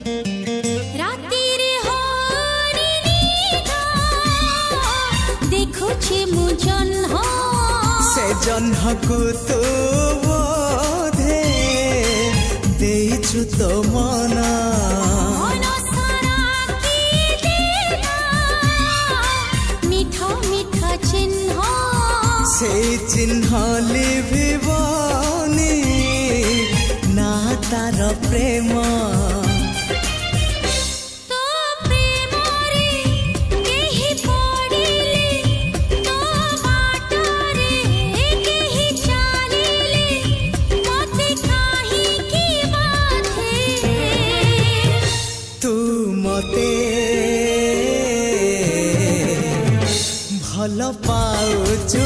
रातिर हरिणीगा देखुछि मु जन्ह से जन्हकु तू बोधे देइछु तो मना मन सारा की देला मिठा मिठा चिन्ह से चिन्ह लिभिबनी ना तार प्रेम तो प्रेमरे केहि पड़िले तो बाटरे केहि चालिले मते काहिकी बाधे तू मते भल पाउछु